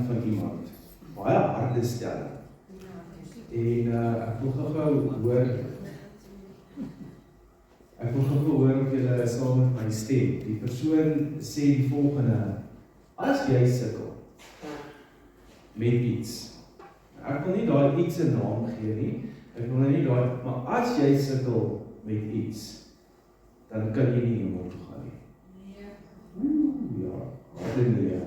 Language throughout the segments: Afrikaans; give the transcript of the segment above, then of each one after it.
van iemand. Baie harde stelling. En ek wil gou hoor of julle saam met my stem. Die persoon sê die volgende: as jy sukkel met iets, ek wil nie daai iets 'n naam gee nie, ek wil nie daai, maar as jy sukkel met iets, dan kan jy nie hemel toe gaan nie. Ja, halleluja.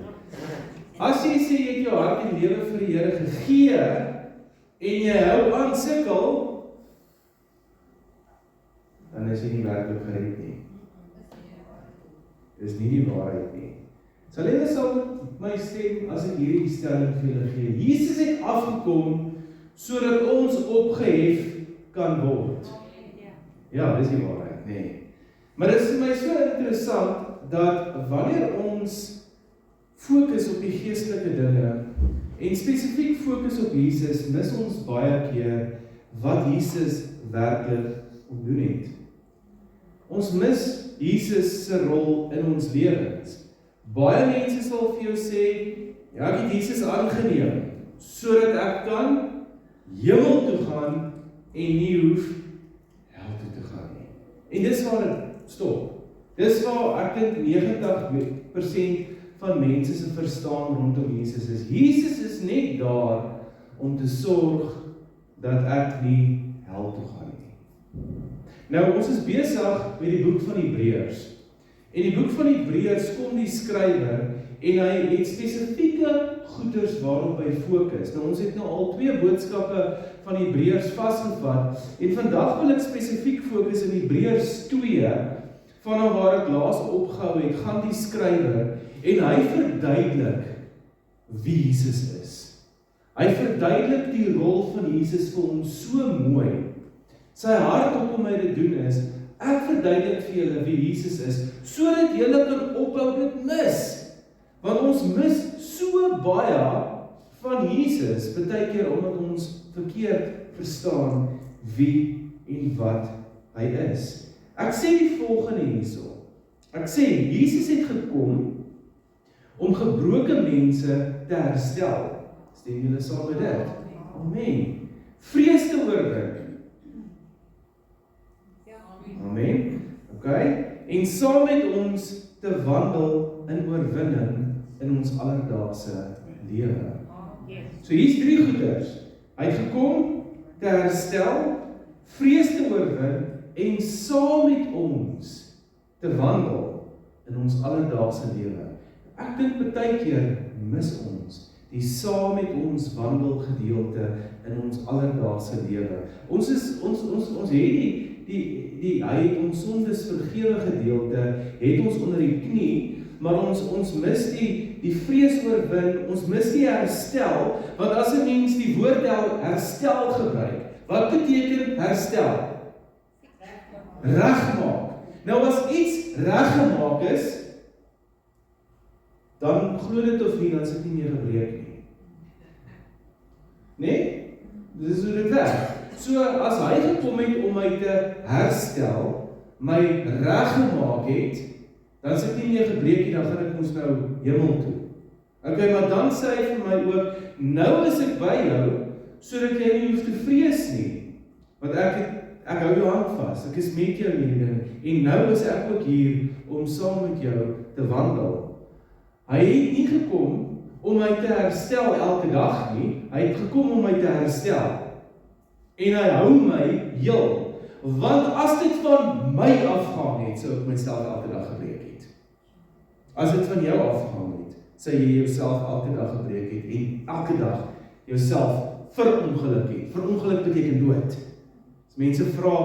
As jy sê jy het jou hart en lewe vir die Here gegee en jy hou aan sukkel, dan is jy nie werklik gered nie. Dis nie die waarheid nie. Sal julle saam met my stem as ek hierdie stelling vir julle gee? Jesus het afgekom sodat ons opgehef kan word. Ja, dis die waarheid, nee. Maar dit is vir my so interessant dat wanneer ons fokus op die geestelike dinge en spesifiek fokus op Jesus, mis ons baie keer wat Jesus werklik doen het. Ons mis Jesus se rol in ons lewens. Baie mense sal vir jou sê, ja, ek het Jesus aangeneem sodat ek kan hemel toe gaan en nie hoef hel toe te gaan nie. En dis waar dit stop. Dis waar ek dink 90% van mense se verstaan rondom Jesus is. Jesus is net daar om te sorg dat ek nie hel toe gaan nie. Nou, ons is besig met die boek van Hebreërs. En die boek van Hebreërs kom die skrywer en hy het spesifieke goeders waarop hy fokus. Nou, ons het nou al 2 boodskappe van Hebreërs vasgevat en vandag wil ek spesifiek fokus in Hebreërs 2 vanaf waar ek laas opgehou het, gaan die skrywer en hy verduidelik wie Jesus is. Hy verduidelik die rol van Jesus vir ons so mooi. Sy hart om my te doen is, ek verduidelik vir julle wie Jesus is, sodat julle kan ophou dit mis. Want ons mis so baie van Jesus, baie keer omdat ons verkeerd verstaan wie en wat hy is. Ek sê die volgende hierso. Ek sê, Jesus het gekom om gebroke mense te herstel. Stem julle saam met dit? Amen. Vrees te oorwin. Amen. Okay. En saam met ons te wandel in oorwinning in ons alledaagse lewe. So hier's 3 goeders. Hy het gekom te herstel, vrees te oorwin en saam met ons te wandel in ons alledaagse lewe. Ek dink baie keer mis ons die saam met ons wandel gedeelte in ons alledaagse lewe. Ons het hy het ons sondes vergewe gedeelte, het ons onder die knie, maar ons mis die vrees oorwin, ons mis die herstel, want as 'n mens die woord herstel gebruik, wat beteken herstel? Regmaak. Nou as iets reggemaak is, dan glo dit of nie, dan is dit nie meer gebreek nie. Nee? Dis hoe dit werk. So, as hy gekom het om my te herstel, my reggemaak het, dan is dit nie meer gebreek nie, dan gaan ek ons nou hemel toe. Okay, maar dan sê hy vir my ook, nou is ek by jou, sodat jy nie hoef te vrees nie, want ek hou jou hand vas, ek is met jou hier, en nou is ek ook hier, om saam met jou te wandel. Hy het nie gekom om my te herstel elke dag nie, hy het gekom om my te herstel. En hy hou my heel, want as dit van my afgaan het, sou ek myself elke dag gebreek het. As dit van jou afgaan het, sou jy jouself elke dag gebreek het, en elke dag jouself verongeluk het. Verongeluk beteken dood. As mense vra,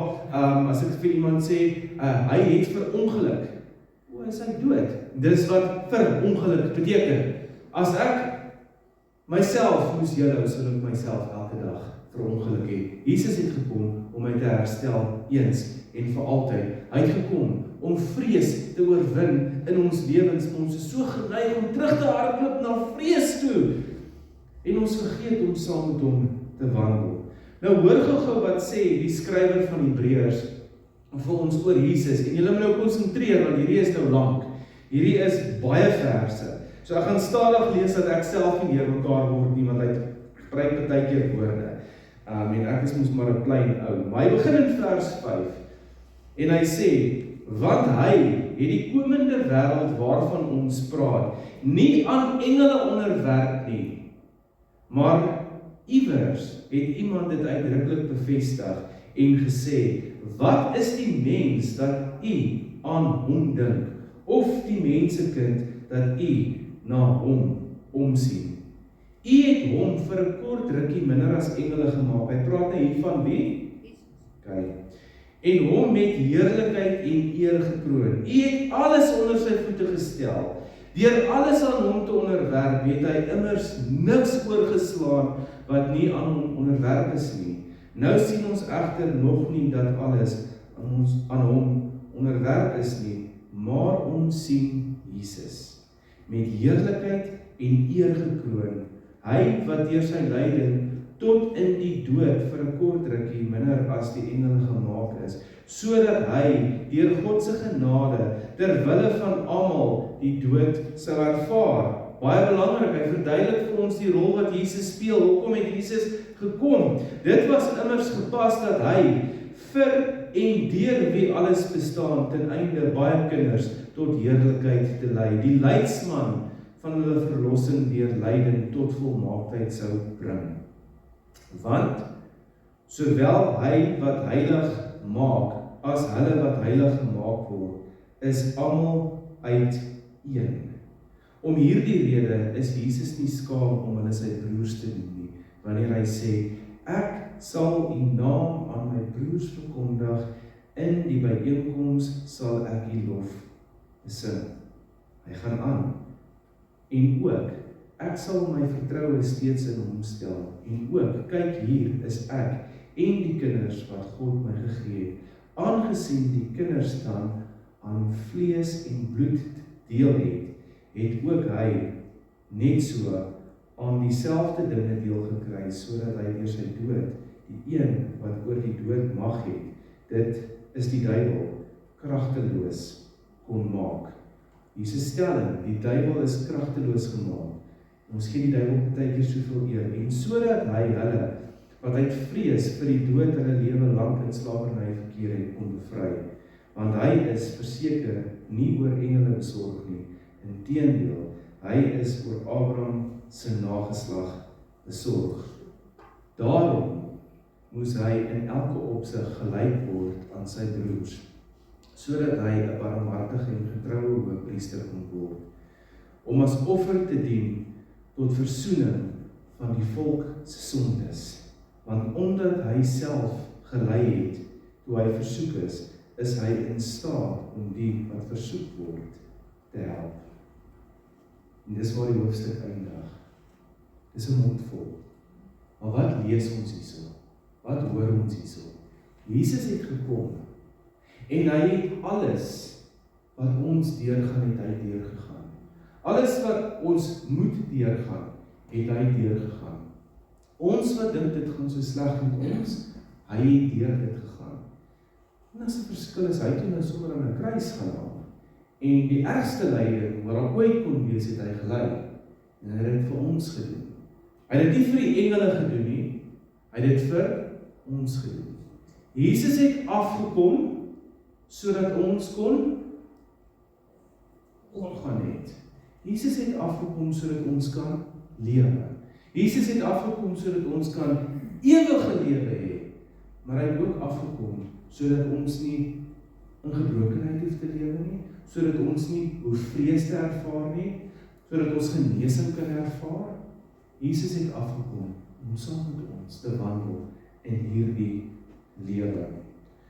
as ek vir iemand sê, hy het verongeluk, is hy dood? Dis wat verongeluk beteken. As ek myself moes julle, sou ek myself elke dag verongeluk het. Jesus het gekom om my te herstel eens en vir altyd. Hy het gekom om vrees te oorwin in ons lewens. Ons is so geneig om terug te hardloop na vrees toe. En ons vergeet om saam met hom te wandel. Nou hoor gou wat sê die skrywer van Hebreërs vir ons oor Jesus. En julle moet nou konsentreer, want hierdie is nou lank. Hierdie is baie verse. So ek gaan stadig lees dat ek self nie deur mekaar word nie, want hy gebruik baie keer woorde. En ek is mos maar 'n klein ou. Maar hy begin in vers 5 en hy sê, want hy het die komende wêreld waarvan ons praat, nie aan engele onderwerp nie, maar iewers het iemand dit uitdruklik bevestig en gesê, wat is die mens dat u aan hom dink, of die mensekind dat u na hom omsien? U het hom vir 'n kort rukkie minder as engele gemaak. Hy praat nou hier van wie? Kyk. En hom met heerlikheid en eer gekroon. U het alles onder sy voete gestel. Deur alles aan hom te onderwerp, het hy immers niks oorgeslaan wat nie aan hom onderwerp is nie. Nou sien ons egter nog nie dat alles aan hom onderwerp is nie, maar ons sien Jesus met heerlikheid en eer gekroon. Hy wat deur sy lyding tot in die dood vir 'n kort rukkie minder as die engele gemaak is, sodat hy deur God se genade ter wille van almal die dood sou ervaar. Baie belangrik, hy verduidelik vir ons die rol wat Jesus speel. Hoekom het Jesus gekom? Dit was immers gepas dat hy vir en deur wie alles bestaan ten einde baie kinders tot heerlikheid te lei. Die leidsman van hulle verlossing deur lyding tot volmaaktheid sou bring. Want sowel hy wat heilig maak as hulle wat heilig gemaak word, is almal uit een. Om hierdie rede is Jesus nie skaam om hulle sy broers te noem nie, wanneer hy sê, ek sal u naam aan my broers verkondig, in die byeenkoms sal ek u lof besing. Hy gaan aan, en ook, ek sal my vertroue steeds in hom stel, en ook, kyk hier is ek, en die kinders wat God my gegee het, aangesien die kinders dan aan vlees en bloed deel het ook hy net so aan dieselfde dinge deel gekry, sodat hy deur sy dood, die een wat oor die dood mag het, dit is die duiwel, kragteloos kon maak. Jesus stelling, die duiwel is kragteloos gemaak. Ons gee die duiwel baie keer soveel eer, en sodat hy hulle, wat uit vrees vir die dood hulle lewe lank in slawerny verkeer het, kon bevry. Want hy is verseker nie oor engele besorg nie. Inteendeel, hy is oor Abraham se nageslag besorg. Daarom moes hy in elke opsig gelyk word aan sy broers, sodat hy 'n barmhartige en getroue hoëpriester kon word, om as offer te dien tot versoening van die volk se sondes. Want omdat hy self gelei het toe hy versoek is hy in staat om die wat versoek word te help. En dis waar die hoofstuk eindig. Dis 'n mond vol. Maar wat lees ons hierso? Wat hoor ons hierso? Jesus het gekom en hy het alles wat ons deurgaan, het hy deurgegaan. Alles wat ons moet deurgaan, het hy deurgegaan. Ons wat dink dit gaan so sleg met ons, hy het deur dit gegaan. En as 'n verskil is, hy het nou sommer aan 'n kruis gaan hang. En die ergste lyding wat daar ooit kon wees, het hy gelei. En hy het dit vir ons gedoen. Hy het dit nie vir die engele gedoen nie, hy het dit vir ons gedoen. Jesus het afgekom sodat ons kon gaan het. Jesus het afgekom sodat ons kan lewe. Jesus het afgekom sodat ons kan ewige lewe hê. Maar hy het ook afgekom sodat ons nie in gebrokenheid hoef te lewe nie, sodat ons nie hoef vrees te ervaar nie, sodat ons genesing kan ervaar. Jesus het afgekom om saam met ons te wandel in hierdie lewe.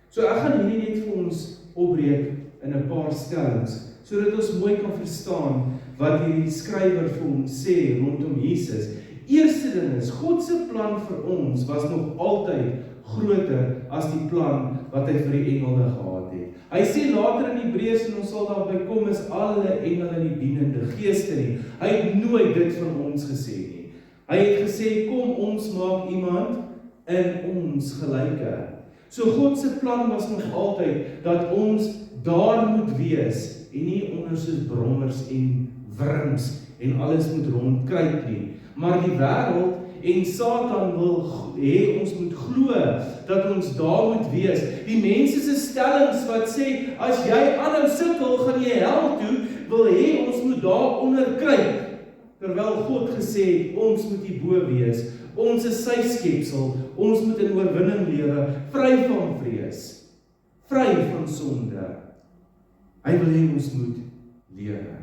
So ek gaan hierdie net vir ons opbreek in 'n paar stellings, sodat ons mooi kan verstaan wat hierdie skrywer vir ons sê rondom Jesus. Eerste ding is, God se plan vir ons was nog altyd groter as die plan wat hy vir die engele gehad het. Hy sê later in Hebreërs, en ons sal daarby kom, is alle engele nie dienende geeste nie. Hy het nooit dit van ons gesê nie. Hy het gesê, kom ons maak iemand in ons gelyke. So God se plan was nog altyd dat ons daar moet wees en nie onder soos brommers en wurms en alles moet rondkruip nie. Maar die wêreld en Satan wil hê ons moet glo dat ons daar moet wees. Die mense se stellings wat sê as jy aanhou sukkel, gaan jy hel toe, wil hê ons moet daar onder kruip. Terwyl God gesê het, ons moet hierbo wees. Ons is sy skepsel, ons moet in oorwinning lewe, vry van vrees, vry van sonde. Hy wil hê ons moet lewe.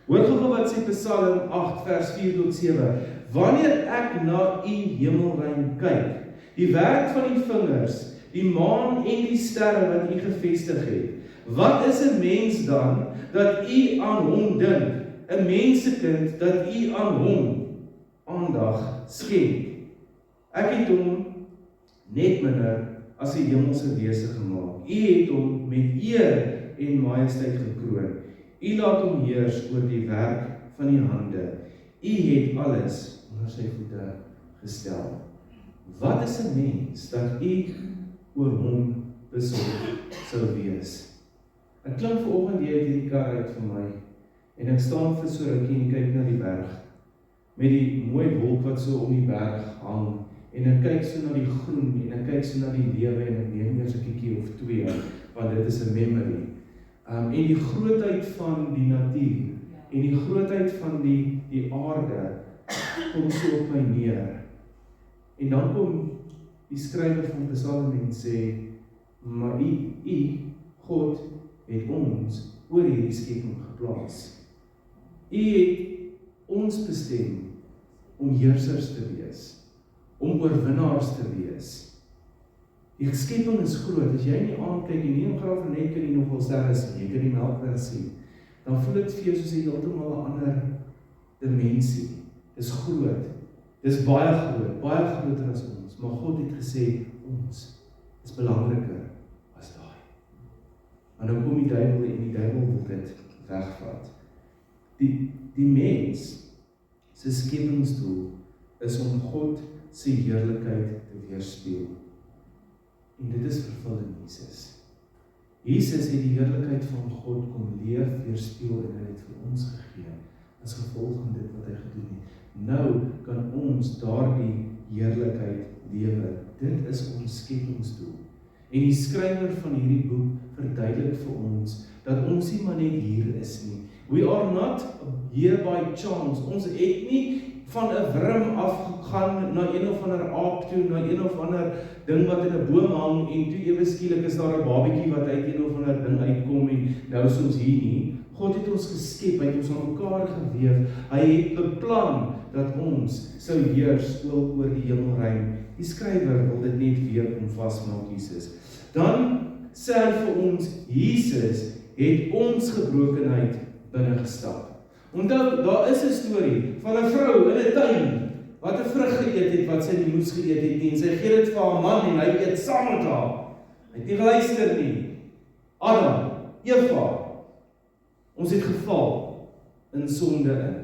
Hoor gou wat sê Psalm 8 vers 4-7. Wanneer ek na u hemelruim kyk, die werk van die vingers, die maan en die sterre wat u gevestig het, wat is 'n mens dan dat u aan hom dink, 'n mensekind dat u aan hom aandag skenk? Ek het hom net minder as 'n hemelse wese gemaak. U het hom met eer en majesteit gekroon. U laat hom heers oor die werk van die hande. U het alles onder sy voete gestel. Wat is 'n mens dat u oor hom besorg sou wees? Ek klim vanoggend hier uit hierdie kar uit vir my en ek staan vir so rukkie en kyk na die berg met die mooi wolk wat so om die berg hang en ek kyk so na die groen en ek kyk so na die lewe en ek neem eers 'n bietjie of twee want dit is 'n memory. En die grootheid van die natuur en die grootheid van die aarde kom so op my neer. En dan kom die skrywer van Psalm en sê, maar u, God, het ons oor hierdie skepping geplaas. U het ons bestem om heersers te wees, om oorwinnaars te wees. Die skepping is groot. As jy nie aankyk en nie in Graaf-Reinet kan jy nog wel sterre sien, jy kan die Melkweg sien, dan voel dit vir jou soos 'n heeltemal 'n ander dimensie. Dis groot. Dis baie groter as ons. Maar God het gesê ons is belangriker as daai. Maar nou kom die duiwel en die duiwel wil dit wegvat. Die mens se skepingsdoel is om God se heerlikheid te weerspieël. En dit is vervul in Jesus. Jesus het die heerlikheid van God kom leef, weerspieël en hy het vir ons gegee as gevolg van dit wat hy gedoen het. Nou kan ons daardie heerlikheid lewe. Dit is ons skepingsdoel. En die skrywer van hierdie boek verduidelik vir ons dat ons nie maar net hier is nie. We are not here by chance. Ons het nie van 'n wurm afgegaan na een of ander aap toe, na een of ander ding wat in 'n boom hang en toe ewe skielik is daar 'n babatjie wat uit een of ander ding uitkom en nou is ons hier nie. God het ons geskep, hy het ons aan mekaar gewewe. Hy het beplan dat ons sou heers oor die hemelruim. Die skrywer wil dit net weer kom vasmaak, Jesus. Dan sê hy vir ons, Jesus het ons gebrokenheid binne gestap. Onthou, daar is 'n storie van 'n vrou in 'n tuin wat 'n vrug geëet het wat sy nie moes geëet het nie en sy gee dit vir haar man en hy eet saam met haar. Hy het nie geluister nie. Adam, Eva, ons het geval in sonde in.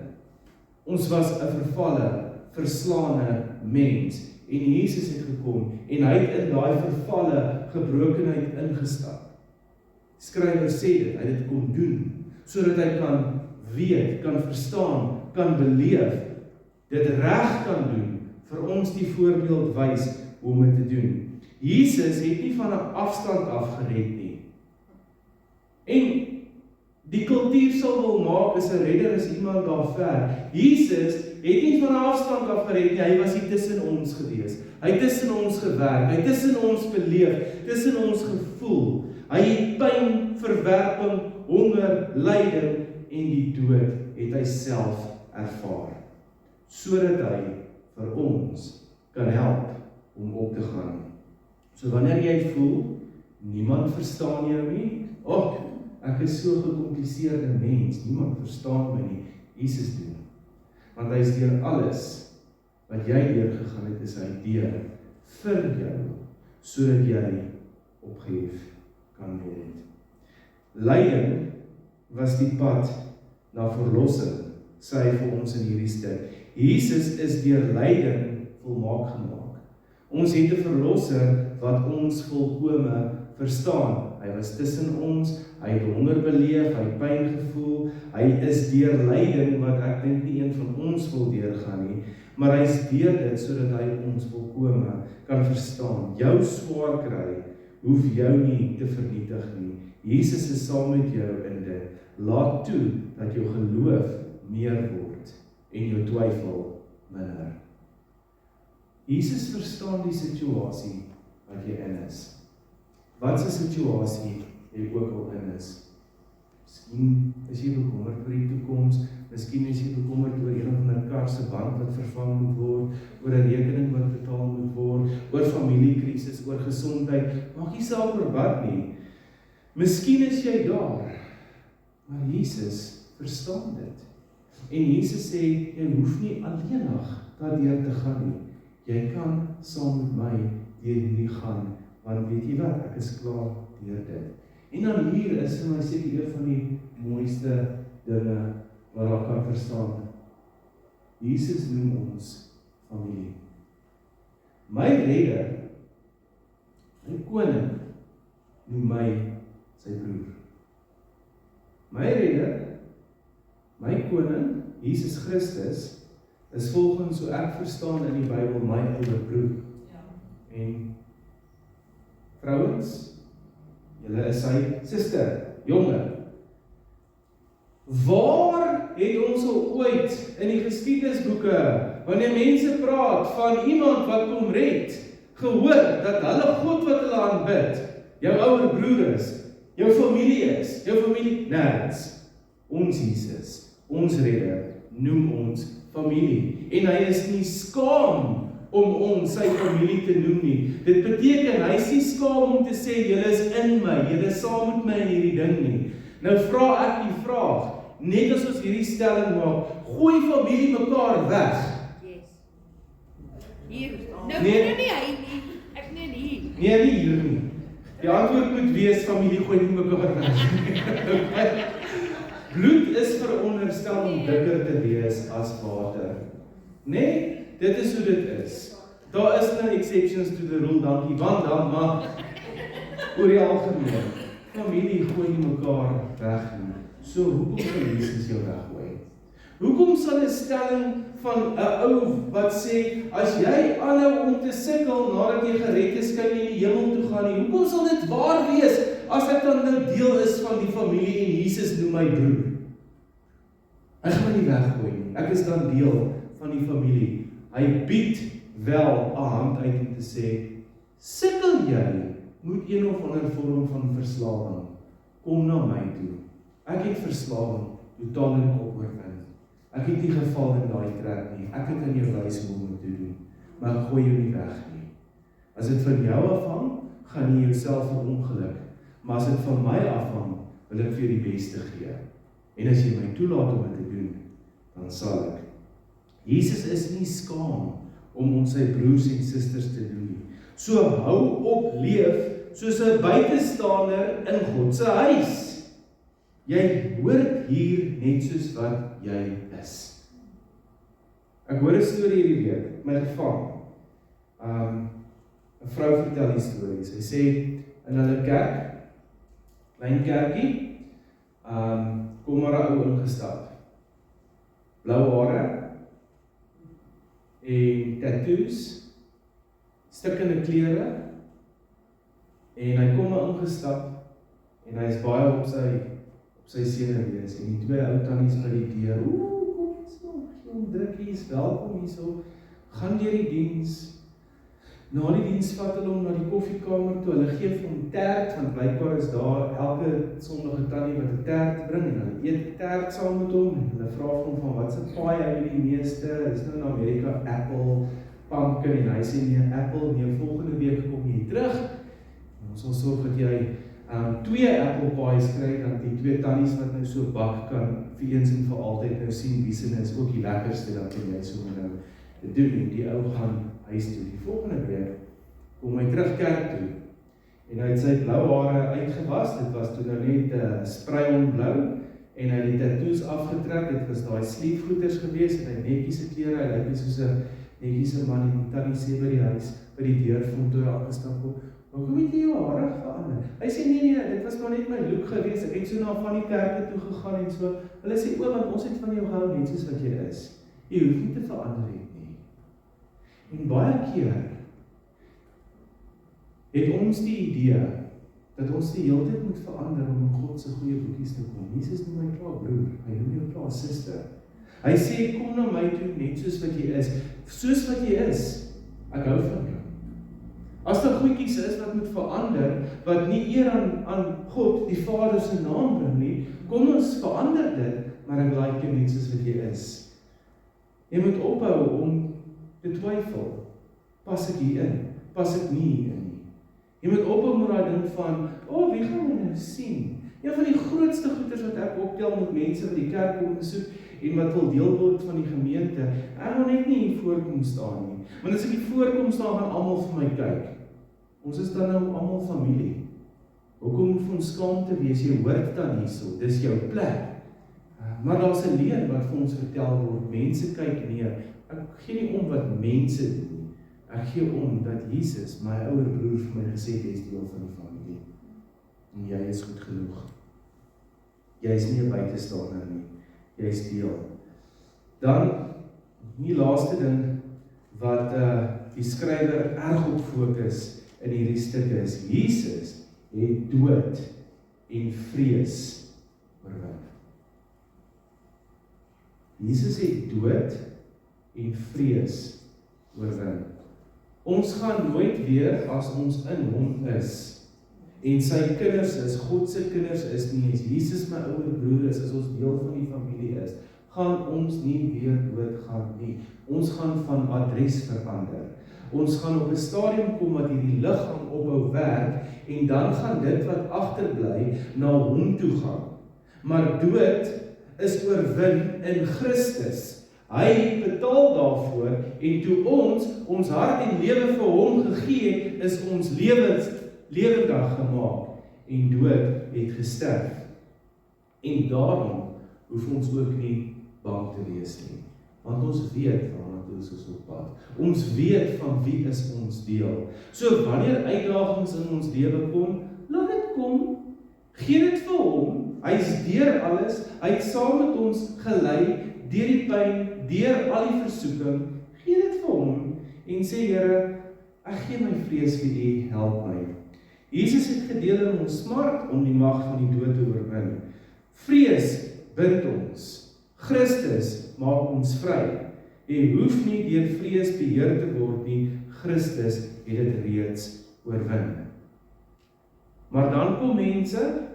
Ons was 'n vervalle, verslaane mens en Jesus het gekom en hy het in daai vervalle gebrokenheid ingestap. Die skrywer sê dit, hy het dit kom doen sodat hy kan weet, kan verstaan, kan beleef, dit reg kan doen, vir ons die voorbeeld wys hoe om dit te doen. Jesus het nie van 'n afstand af gered nie. En die kultuur sal wil maak is 'n redder is iemand daar ver. Jesus het nie van 'n afstand af gered nie, hy was hier tussen ons gewees. Hy het tussen ons gewerk, hy het tussen ons beleef, tussen ons gevoel. Hy het pyn, verwerping, honger, lyding en die dood het hy self ervaar, sodat hy vir ons kan help om op te gaan. So wanneer jy voel, niemand verstaan jou nie, ek is so gekompliseerde mens, niemand verstaan my nie, Jesus doen. Want hy is deur alles wat jy deurgegaan het, is hy deur vir jou, sodat jy opgehef kan word. Lyding was die pad na verlossing, sê hy vir ons in hierdie stuk. Jesus is deur lyding volmaak gemaak. Ons het 'n verlosser wat ons volkome verstaan. Hy was tussen ons, hy het honger beleef, hy het pyn gevoel, hy is deur lyding wat ek dink nie een van ons wil deurgaan nie, maar hy is deur dit sodat hy ons volkome kan verstaan. Jou swaar kry hoef jou nie te vernietig nie. Jesus is saam met jou in dit. Laat toe dat jou geloof meer word en jou twyfel minder. Jesus verstaan die situasie wat jy in is. Wat is 'n situasie jy ook al in is? Miskien is jy bekommerd oor die toekoms, miskien is jy bekommerd oor een of ander kar se band wat vervang moet word, oor 'n rekening wat betaal moet word, oor familiekrisis, oor gesondheid, maak nie saak oor wat nie. Miskien is jy daar, maar Jesus verstaan dit. En Jesus sê, jy hoef nie alleenig daardeur te gaan nie. Jy kan saam met my deur hierdie gaan, want weet jy wat, ek is klaar deur dit. En dan hier is vir my seker een van die mooiste dinge wat ek kan verstaan. Jesus noem ons familie. My redder, my koning, noem my sy broer. My redder, my koning, Jesus Christus, is volgens so ek verstaan in die Bybel my ouer broer. Ja. En vrouens, julle is sy suster, jonge. Waar het ons al ooit in die geskiedenisboeke, wanneer mense praat van iemand wat kom red, gehoor dat hulle God wat hulle aanbid, jou ouer broer is, jou familie, nergens. Ons Jesus, ons redder, noem ons familie. En hy is nie skaam om ons sy familie te noem nie. Dit beteken, hy is nie skaam om te sê, julle is in my, julle is saam met my in hierdie ding nie. Nou vra ek die vraag, net as ons hierdie stelling maak, gooi familie mekaar weg. Yes. Hier, nou nie hy nie, ek nie hier. Nee, nie hier nie. Die antwoord moet wees, familie gooi nie mekaar weg. Bloed is veronderstel om dikker te wees as water. Nee, dit is hoe dit is. Daar is no exceptions to the rule, dankie, want dan, maar oor die algemeen, familie gooi nie mekaar weg nie. So, hoekom sal Jesus jou weggooi? Hoekom sal 'n stelling van 'n ou wat sê, as jy aanhou om te sukkel nadat jy gered is, kan jy in die hemel toe gaan nie? Hoekom sal dit waar wees, as ek dan nou deel is van die familie en Jesus noem my broer? Ek gaan my nie weggooi nie, ek is dan deel van die familie. Hy bied wel 'n hand uit om te sê, sukkel jy met een of ander vorm van verslawing, kom na my toe. Ek het verslawing totaal en al oorwin. Ek het nie geval in daai trap nie. Ek het aan jou wys hoe om te doen, maar ek gooi jou nie weg nie. As dit van jou afhang, gaan jy jouself verongeluk. Maar as dit van my afhang, wil ek vir die beste gee. En as jy my toelaat om dit te doen, dan sal ek. Jesus is nie skaam om ons sy broers en susters te doen nie. So hou op leef soos 'n buitestander in God se huis. Jy hoort hier net soos wat jy is. Ek hoor 'n storie hierdie week, my gevang. 'n Vrou vertel die storie. Sy sê in hulle kerk, klein kerkie, kom maar 'n ou ingestap. Blou hare en tattoos, stikkende klere, en hy kom maar ingestap en hy is baie op sy senuwees en die twee ou tannies by die deur. Kom eens nog, jong drukkies, welkom hierso. Gaan deur die diens. Na die diens vat hulle hom na die koffiekamer toe. Hulle gee vir hom tert, want blykbaar is daar elke sondige tannie wat 'n tert bring en hulle eet tert saam met hom en hulle vra vir hom van wat se paai hy die meeste. Dis nou in Amerika apple, pumpkin en hy sê nee, apple, nee, volgende week kom jy terug. En ons sal sorg dat jy 2 apple pies kry, dan die 2 tannies wat nou so bak kan vir eens en vir altyd nou sien wie se is ook die lekkerste, dan kan jy so nou doen en die ou gaan huis toe. Die volgende week kom hy terug kerk toe en hy het sy blou hare uitgewas. Dit was toe nou net spray-on blou en hy het die tattoos afgetrek. Dit was daai sleevegoeders gewees en hy netjies se klere, hy lyk soos 'n netjiese man en die tannie sê by die huis, by die deur van toe hy afgestap kom. Hoekom het jy jou hare verander? Hy sê, nee, dit was maar net my look gewees, ek het so na van die kerke toe gegaan en so. Hulle sê, want ons het van jou gehou net soos wat jy is. Jy hoef nie te verander het nie. En baie keer het ons die idee, dat ons die hele tyd moet verander om in God se goeie boekies te kom. Jesus noem my klaar broer, hy noem jou klaar suster. Hy sê, kom na my toe net soos wat jy is. Soos wat jy is, ek hou van jou. As daar goedjies is wat moet verander, wat nie eer aan God, die Vader se naam bring nie, kom ons verander dit, maar ek like jou net soos wat jy is. Jy moet ophou om te twyfel, pas ek hier in, pas ek nie hier in nie. Jy moet ophou met daai ding van, wie gaan my nou sien? Een van die grootste goeders wat ek optel met mense wat die kerk kom besoek, en wat wil deel word van die gemeente, ek wil net nie hier voorkom staan nie. Want as ek hier voorkom staan, gaan almal vir my kyk. Ons is dan nou almal familie. Hoekom moet ons skaamte wees? Jy hoort dan hierso, dis jou plek. Maar daar's 'n leer wat vir ons vertel word, mense kyk neer. Ek gee nie om wat mense doen nie. Ek gee om dat Jesus, my ouer broer, vir my gesê het, jy is deel van die familie. En jy is goed genoeg. Jy is nie 'n buitestander nie. Jy is deel. Dan, die laaste ding, wat die skrywer erg op fokus in hierdie stuk is, Jesus het dood en vrees oorwin. Jesus het dood en vrees oorwin. Ons gaan nooit weer, as ons in hom is, en sy kinders is, God se kinders is nie, as Jesus my ouer broer is, as ons deel van die familie is, gaan ons nie weer doodgaan nie. Ons gaan van adres verander. Ons gaan op 'n stadium kom wat hierdie liggaam ophou werk, en dan gaan dit wat agterbly na hom toe gaan. Maar dood is oorwin in Christus. Hy betaal daarvoor, en toe ons hart en lewe vir hom gegee het, is ons lewendig gemaak, en dood het gesterf. En daarom hoef ons ook nie bang te wees nie, want ons weet waarna toe ons op pad. Ons weet van wie is ons deel. So wanneer uitdagings in ons lewe kom, laat dit kom, gee dit vir hom, hy is deur alles, hy het saam met ons gelei, deur die pyn, deur al die versoeking, gee dit vir hom, en sê, Here, ek gee my vrees vir U, help my. Jesus het gedeel in ons smart om die mag van die dood te oorwin. Vrees bind ons. Christus maak ons vry. Jy hoef nie deur vrees beheer te word nie, Christus het dit reeds oorwin. Maar dan kom mense,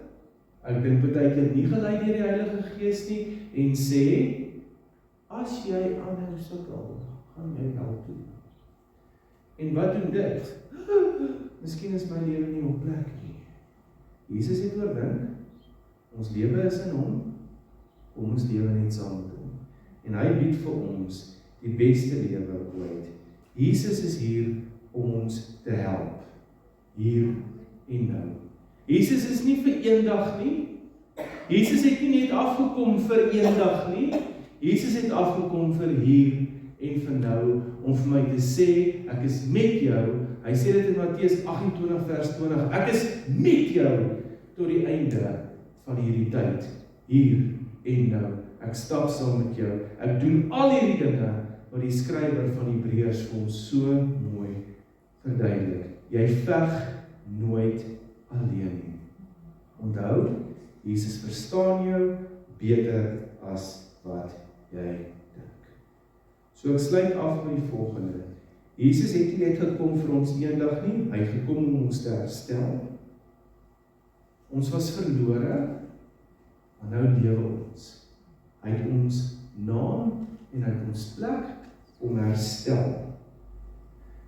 ek dink partykeer nie gelei deur die Heilige Gees nie, en sê, as jy aanhou sukkel, gaan jy wel toe. En wat doen dit? Miskien is my lewe nie op plek nie. Jesus het oorwin, ons lewe is in hom, kom ons lewe net saam met hom. En hy bied vir ons die beste lewe ooit. Jesus is hier om ons te help, hier en nou. Jesus is nie vir eendag nie. Jesus het nie net afgekom vir eendag nie. Jesus het afgekom vir hier en vir nou, om vir my te sê, ek is met jou. Hy sê dit in Matteus 28 vers 20, ek is met jou tot die einde van hierdie tyd, hier en nou. Ek stap saam met jou, ek doen al hierdie dinge wat die skrywer van Hebreërs vir ons so mooi verduidelik. Jy veg nooit alleen nie. Onthou, Jesus verstaan jou beter as wat jy dink. So ek sluit af met die volgende. Jesus het nie net gekom vir ons eendag nie, hy het gekom om ons te herstel. Ons was verlore, maar nou lewe ons. Hy het ons naam en hy het ons plek om herstel.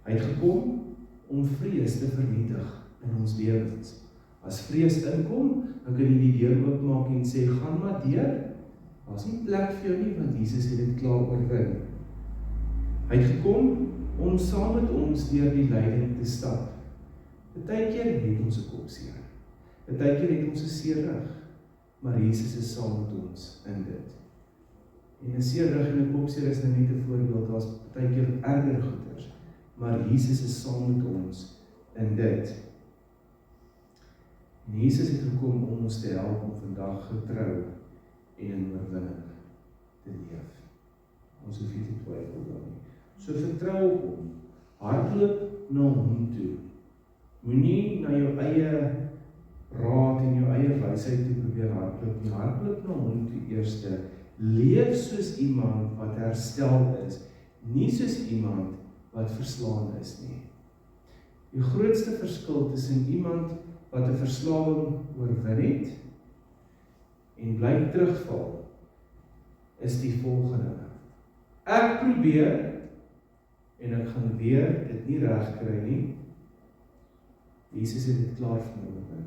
Hy het gekom om vrees te vernietig in ons lewens. As vrees inkom, dan kan jy die deur oopmaak en sê, gaan maar deur. Daar's nie plek vir jou nie, want Jesus het dit klaar oorwin. Hy het gekom om saam met ons deur die lyding te stap. Partykeer het ons 'n kop seer. Partykeer het ons 'n seer rug, maar Jesus is saam met ons in dit. En 'n seer rug en 'n kop seer is nou net 'n voorbeeld, daar's partykeer erger goeters, maar Jesus is saam met ons in dit. En Jesus het gekom om ons te help om vandag getrou en in oorwinning te leef. Ons hoef nie te twyfel daar nie. So vertrou op hom, hardloop na hom toe. Moenie na jou eie raad en jou eie wysheid toe probeer hardloop nie. Hardloop na hom toe eerste. Leef soos iemand wat herstel is, nie soos iemand wat verslaan is nie. Die grootste verskil tussen iemand wat 'n verslawing oorwin het en bly terugval, is die volgende. Ek probeer en ek gaan weer dit nie reg kry nie. Jesus het dit klaar vir my oorwin.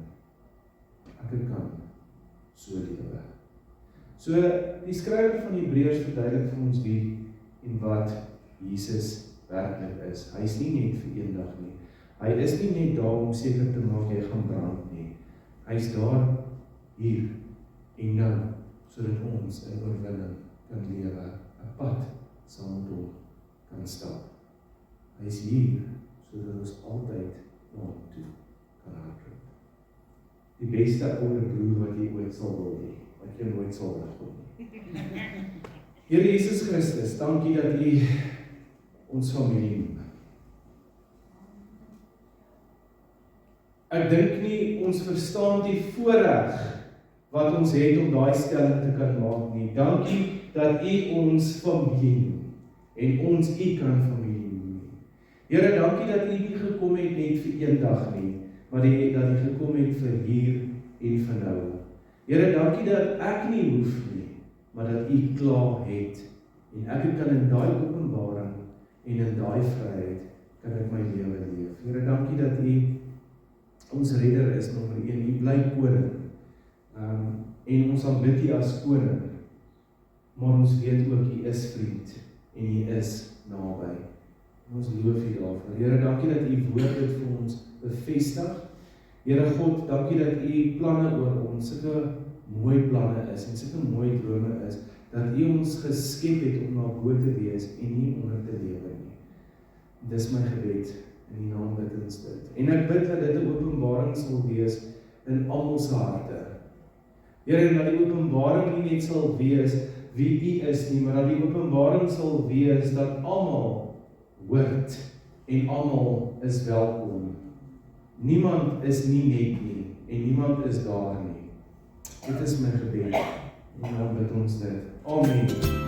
Ek kan so lewe. So die skrywer van Hebreërs verduidelik vir ons wie en wat Jesus werklik is. Hy is nie net vir eendag nie. Hy is nie net daar om seker te maak jy gaan brand nie. Hy is daar hier en nou, sodat ons in oorwinning kan lewe, 'n pad saam met hom kan stap. Hy is hier, sodat ons altyd na hom toe kan hardloop. Die beste ouer broer wat jy ooit sal wil hê, wat jy nooit sal wegkom nie. Here Jesus Christus, dankie dat U ons familie noem. Ek dink nie ons verstaan die voorreg wat ons het om daai stelling te kan maak nie. Dankie dat U ons familie noem en ons U kan familie noem. Here, dankie dat U nie gekom het net vir eendag nie, maar dat U gekom het vir hier en vir nou. Here, dankie dat ek nie hoef nie, maar dat U klaar het en ek kan in daai openbaring en in daai vryheid kan ek my lewe leef. Here, dankie dat U ons redder is, nommer 1, U bly koning. En ons aanbid U as koning, maar ons weet ook U is vriend en U is naby. Ons loof U daarvoor. Here, dankie dat U woord dit vir ons bevestig. Here God, dankie dat U planne oor ons sulke mooi planne is en sulke mooi drome is, dat U ons geskep het om na bo te wees en nie onder te lewe nie. Dis my gebed in die naam bid ons dit. En ek bid dat dit 'n openbaring sal wees in almal se harte. Here, en dat die openbaring nie net sal wees wie U is nie, maar dat die openbaring sal wees dat almal hoort en almal is welkom. Niemand is nie net nie en niemand is daar nie. Dit is my gebed. En dan bid ons dit. Amen.